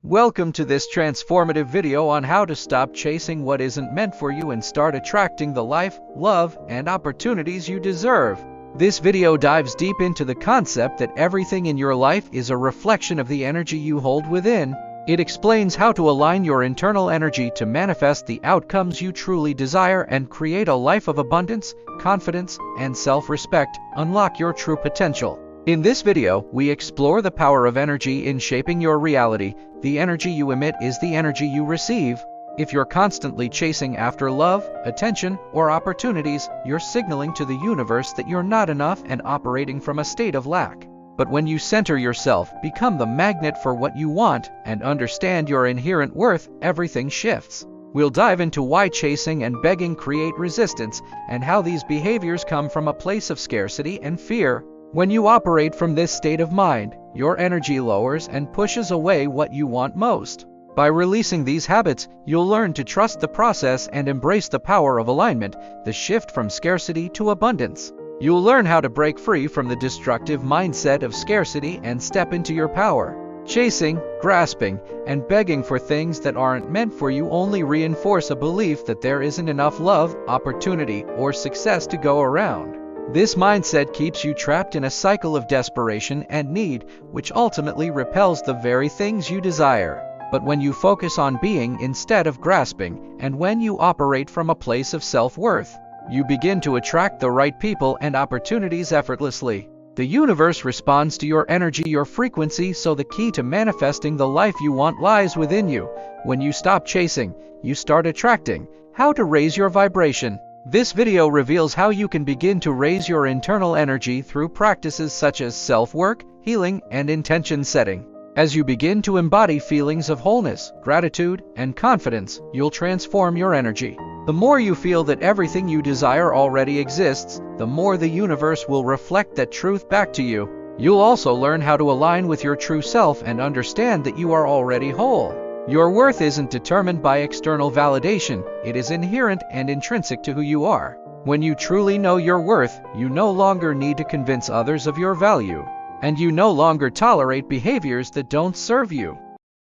Welcome to this transformative video on how to stop chasing what isn't meant for you and start attracting the life, love, and opportunities you deserve. This video dives deep into the concept that everything in your life is a reflection of the energy you hold within. It explains how to align your internal energy to manifest the outcomes you truly desire and create a life of abundance, confidence, and self-respect. Unlock your true potential. In this video, we explore the power of energy in shaping your reality. The energy you emit is the energy you receive. If you're constantly chasing after love, attention, or opportunities, you're signaling to the universe that you're not enough and operating from a state of lack. But when you center yourself, become the magnet for what you want, and understand your inherent worth, everything shifts. We'll dive into why chasing and begging create resistance, and how these behaviors come from a place of scarcity and fear. When you operate from this state of mind, your energy lowers and pushes away what you want most. By releasing these habits, you'll learn to trust the process and embrace the power of alignment, the shift from scarcity to abundance. You'll learn how to break free from the destructive mindset of scarcity and step into your power. Chasing, grasping, and begging for things that aren't meant for you only reinforce a belief that there isn't enough love, opportunity, or success to go around. This mindset keeps you trapped in a cycle of desperation and need, which ultimately repels the very things you desire. But when you focus on being instead of grasping, and when you operate from a place of self-worth, you begin to attract the right people and opportunities effortlessly. The universe responds to your energy, your frequency, so the key to manifesting the life you want lies within you. When you stop chasing, you start attracting. How to raise your vibration. This video reveals how you can begin to raise your internal energy through practices such as self-work, healing, and intention setting. As you begin to embody feelings of wholeness, gratitude, and confidence, you'll transform your energy. The more you feel that everything you desire already exists, the more the universe will reflect that truth back to you. You'll also learn how to align with your true self and understand that you are already whole. Your worth isn't determined by external validation, it is inherent and intrinsic to who you are. When you truly know your worth, you no longer need to convince others of your value, and you no longer tolerate behaviors that don't serve you.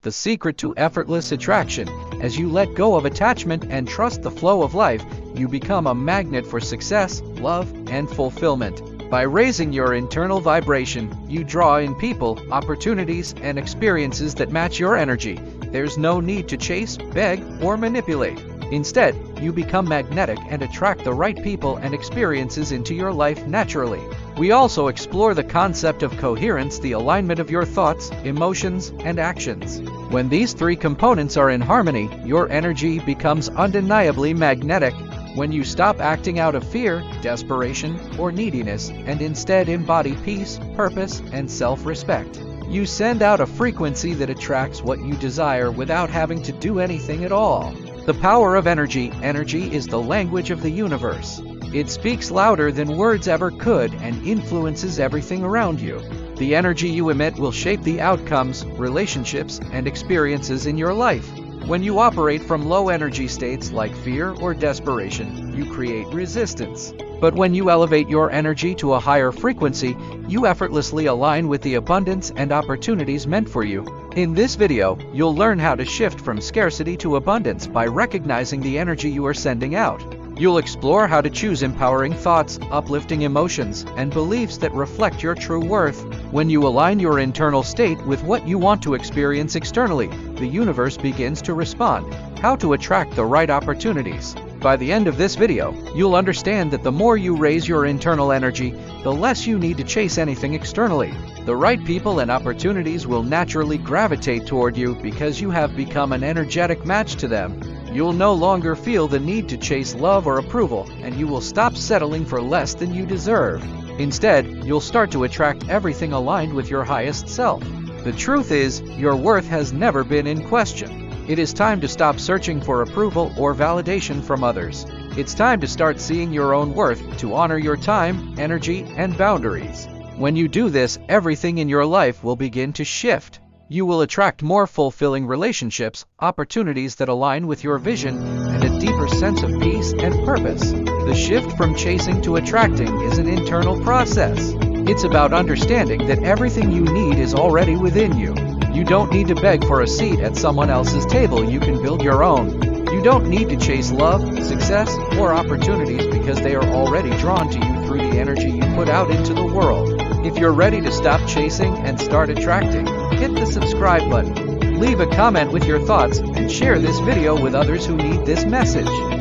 The secret to effortless attraction. As you let go of attachment and trust the flow of life, you become a magnet for success, love, and fulfillment. By raising your internal vibration, you draw in people, opportunities, and experiences that match your energy. There's no need to chase, beg, or manipulate. Instead, you become magnetic and attract the right people and experiences into your life naturally. We also explore the concept of coherence, the alignment of your thoughts, emotions, and actions. When these three components are in harmony, your energy becomes undeniably magnetic. When you stop acting out of fear, desperation, or neediness, and instead embody peace, purpose, and self-respect, you send out a frequency that attracts what you desire without having to do anything at all. The power of energy. Energy is the language of the universe. It speaks louder than words ever could and influences everything around you. The energy you emit will shape the outcomes, relationships, and experiences in your life. When you operate from low energy states like fear or desperation, you create resistance. But when you elevate your energy to a higher frequency, you effortlessly align with the abundance and opportunities meant for you. In this video, you'll learn how to shift from scarcity to abundance by recognizing the energy you are sending out. You'll explore how to choose empowering thoughts, uplifting emotions, and beliefs that reflect your true worth. When you align your internal state with what you want to experience externally, the universe begins to respond. How to attract the right opportunities. By the end of this video, you'll understand that the more you raise your internal energy, the less you need to chase anything externally. The right people and opportunities will naturally gravitate toward you because you have become an energetic match to them. You'll no longer feel the need to chase love or approval, and you will stop settling for less than you deserve. Instead, you'll start to attract everything aligned with your highest self. The truth is, your worth has never been in question. It is time to stop searching for approval or validation from others. It's time to start seeing your own worth, to honor your time, energy, and boundaries. When you do this, everything in your life will begin to shift. You will attract more fulfilling relationships, opportunities that align with your vision, and a deeper sense of peace and purpose. The shift from chasing to attracting is an internal process. It's about understanding that everything you need is already within you. You don't need to beg for a seat at someone else's table. You can build your own. You don't need to chase love, success, or opportunities because they are already drawn to you through the energy you put out into the world. If you're ready to stop chasing and start attracting, hit the subscribe button. Leave a comment with your thoughts and share this video with others who need this message.